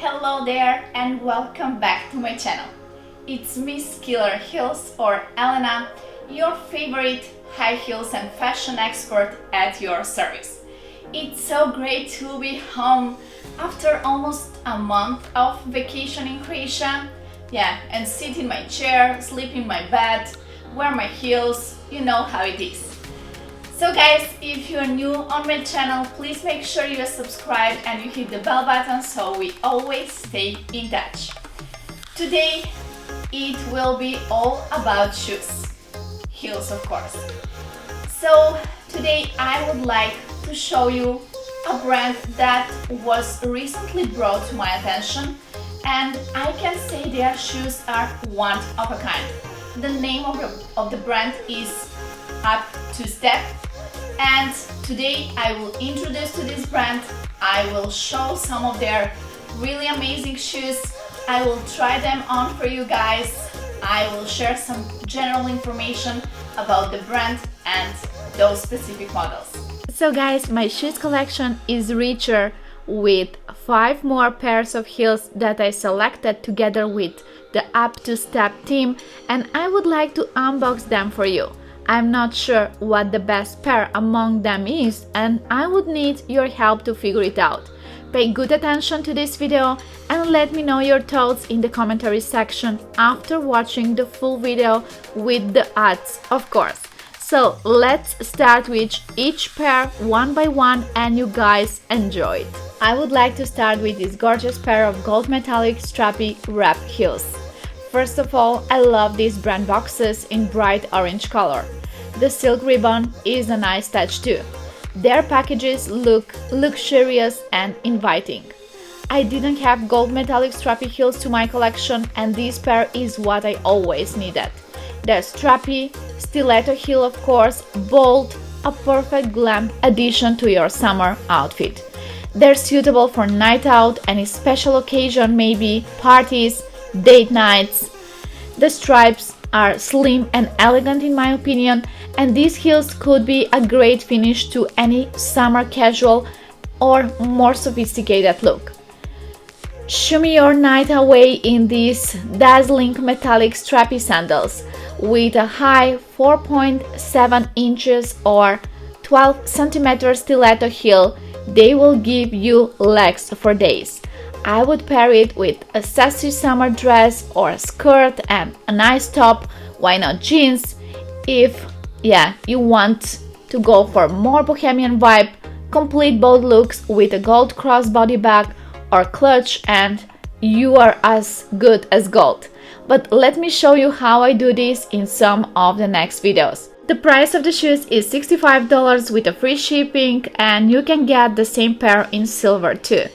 Hello there and welcome back to my channel. It's Ms.Killer Heels or Ellena, your favorite high heels and fashion expert at your service. It's so great to be home after almost a month of vacation in Croatia. And sit in my chair, sleep in my bed, wear my heels, you know how it is. So guys, if you're new on my channel, please make sure you subscribe and you hit the bell button so we always stay in touch. Today it will be all about shoes, heels of course. So today I would like to show you a brand that was recently brought to my attention, and I can say their shoes are one of a kind. The name of the brand is UP2STEP, and today I will introduce to this brand. I will show some of their really amazing shoes. I will try them on for you guys. I will share some general information about the brand and those specific models. So guys, my shoes collection is richer with 5 more pairs of heels that I selected together with the UP2STEP team, and I would like to unbox them for you. I'm not sure what the best pair among them is, and I would need your help to figure it out. Pay good attention to this video and let me know your thoughts in the commentary section after watching the full video with the ads, of course. So let's start with each pair one by one and you guys enjoy it. I would like to start with this gorgeous pair of gold metallic strappy wrap heels. First of all, I love these brand boxes in bright orange color. The silk ribbon is a nice touch too. Their packages look luxurious and inviting. I didn't have gold metallic strappy heels to my collection, and this pair is what I always needed. They're strappy, stiletto heel of course, bold, a perfect glam addition to your summer outfit. They're suitable for night out, any special occasion, maybe parties, date nights. The stripes are slim and elegant in my opinion, and these heels could be a great finish to any summer casual or more sophisticated look. Show me your night away in these dazzling metallic strappy sandals with a high 4.7 inches or 12 centimeters stiletto heel. They will give you legs for days. I would pair it with a sassy summer dress or a skirt and a nice top. Why not jeans? If you want to go for more bohemian vibe, complete both looks with a gold crossbody bag or clutch and you are as good as gold. But let me show you how I do this in some of the next videos. The price of the shoes is $65 with a free shipping, and you can get the same pair in silver too.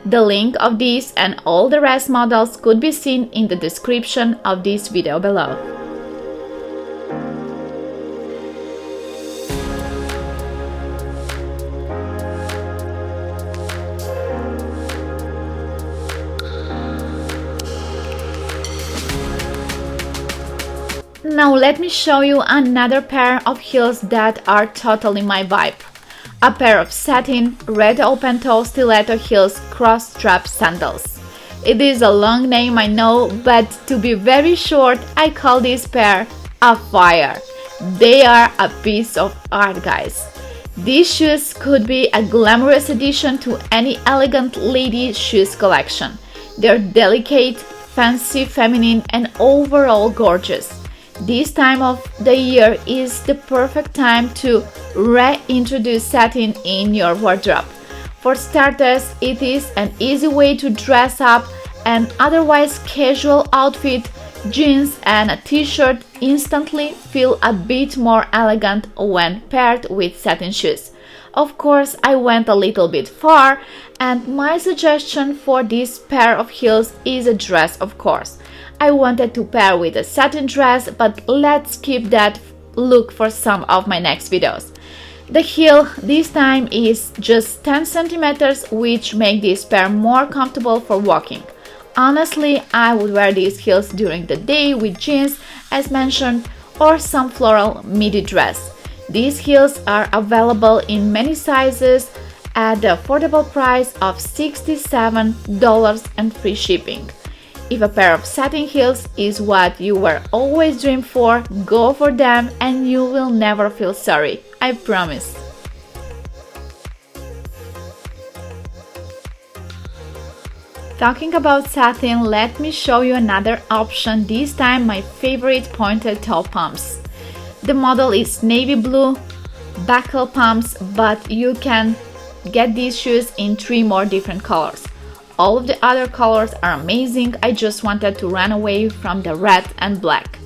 The link of these and all the rest models could be seen in the description of this video below. Now let me show you another pair of heels that are totally my vibe. A pair of satin, red open-toe stiletto heels cross-strap sandals. It is a long name, I know, but to be very short, I call this pair a fire. They are a piece of art, guys. These shoes could be a glamorous addition to any elegant lady shoes collection. They're delicate, fancy, feminine, and overall gorgeous. This time of the year is the perfect time to reintroduce satin in your wardrobe. For starters, it is an easy way to dress up an otherwise casual outfit. Jeans and a t-shirt instantly feel a bit more elegant when paired with satin shoes. Of course, I went a little bit far, and my suggestion for this pair of heels is a dress, of course. I wanted to pair with a satin dress, but let's keep that look for some of my next videos. The heel this time is just 10 centimeters, which make this pair more comfortable for walking. Honestly, I would wear these heels during the day with jeans, as mentioned, or some floral midi dress. These heels are available in many sizes at the affordable price of $67 and free shipping. If a pair of satin heels is what you were always dreamed for, go for them and you will never feel sorry, I promise. Talking about satin, let me show you another option, this time my favorite pointed toe pumps. The model is navy blue, buckle pumps, but you can get these shoes in 3 more different colors. All of the other colors are amazing, I just wanted to run away from the red and black.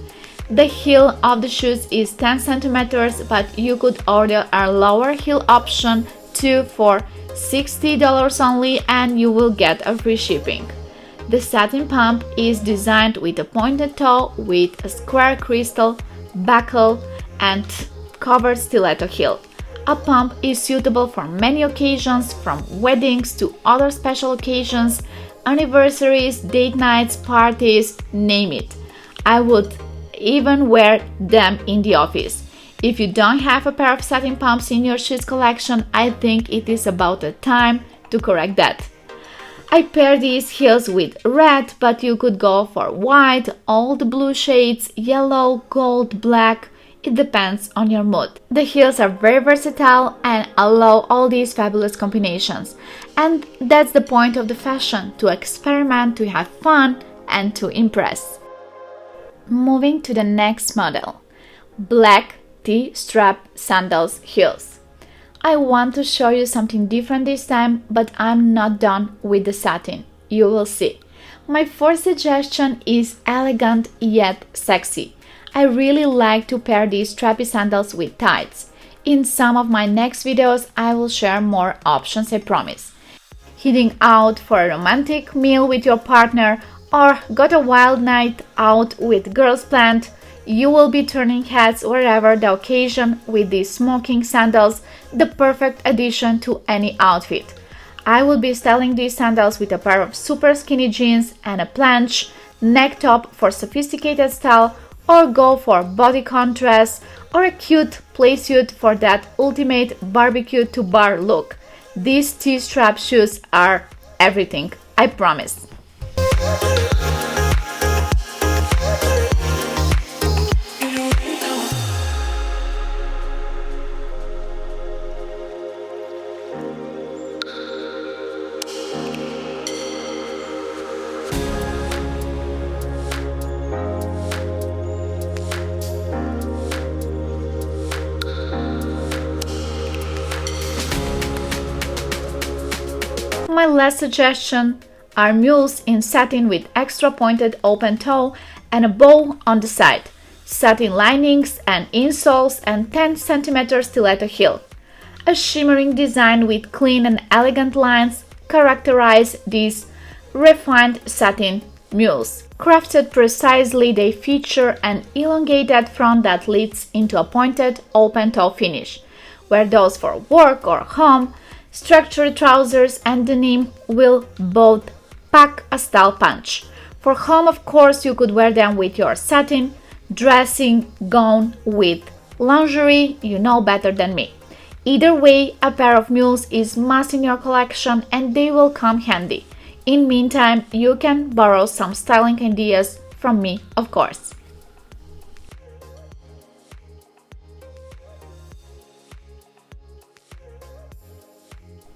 The heel of the shoes is 10 centimeters, but you could order a lower heel option too for $60 only and you will get a free shipping. The satin pump is designed with a pointed toe with a square crystal buckle and covered stiletto heel. A pump is suitable for many occasions, from weddings to other special occasions, anniversaries, date nights, parties, name it. I would even wear them in the office. If you don't have a pair of satin pumps in your shoes collection, I think it is about the time to correct that. I pair these heels with red, but you could go for white, all the blue shades, yellow, gold, black. It depends on your mood. The heels are very versatile and allow all these fabulous combinations. And that's the point of the fashion, to experiment, to have fun, and to impress. Moving to the next model. Black T-strap sandals heels. I want to show you something different this time, but I'm not done with the satin. You will see. My fourth suggestion is elegant yet sexy. I really like to pair these strappy sandals with tights. In some of my next videos, I will share more options, I promise. Heading out for a romantic meal with your partner or got a wild night out with girls planned, you will be turning heads wherever the occasion with these smoking sandals, the perfect addition to any outfit. I will be styling these sandals with a pair of super skinny jeans and a planche neck top for sophisticated style, or go for body contrast or a cute play suit for that ultimate barbecue to bar look. These T-strap shoes are everything, I promise. My last suggestion are mules in satin with extra pointed open toe and a bow on the side, satin linings and insoles, and 10 cm stiletto heel. A shimmering design with clean and elegant lines characterize these refined satin mules. Crafted precisely, they feature an elongated front that leads into a pointed open toe finish. Wear those for work or home. Structured trousers and denim will both pack a style punch. For home, of course, you could wear them with your satin dressing gown with lingerie, you know better than me. Either way, a pair of mules is must in your collection and they will come handy. In meantime, you can borrow some styling ideas from me, of course.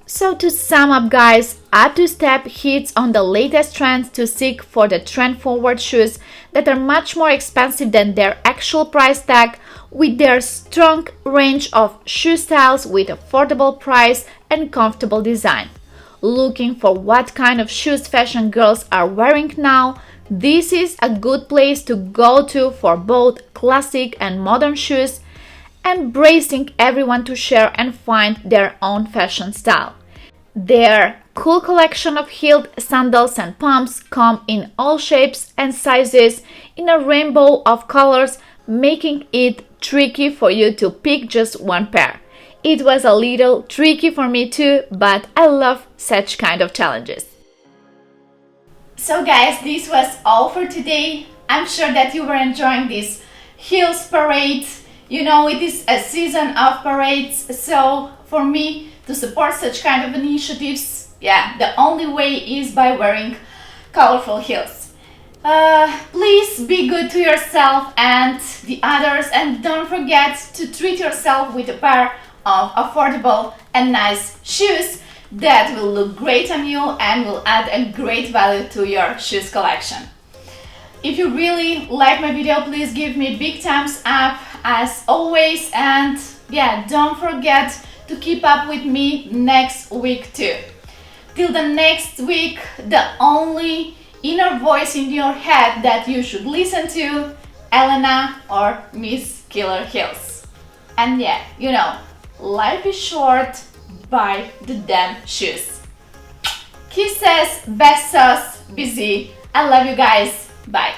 So to sum up guys, UP2STEP hits on the latest trends to seek for the trend-forward shoes that are much more expensive than their actual price tag, with their strong range of shoe styles with affordable price and comfortable design. Looking for what kind of shoes fashion girls are wearing now, this is a good place to go to for both classic and modern shoes, embracing everyone to share and find their own fashion style. Their cool collection of heeled sandals and pumps come in all shapes and sizes in a rainbow of colors, making it tricky for you to pick just one pair. It was a little tricky for me too, but I love such kind of challenges. So guys, this was all for today. I'm sure that you were enjoying this heels parade. You know, it is a season of parades, so for me, to support such kind of initiatives, yeah, the only way is by wearing colorful heels. Please be good to yourself and the others, and don't forget to treat yourself with a pair of affordable and nice shoes that will look great on you and will add a great value to your shoes collection. If you really like my video, please give me a big thumbs up as always, and yeah, don't forget to keep up with me next week too. Till the next week, the only inner voice in your head that you should listen to, Ellena or Ms.Killer Heels. And yeah, you know, life is short, buy the damn shoes. Kisses, besos, busy. I love you guys. Bye.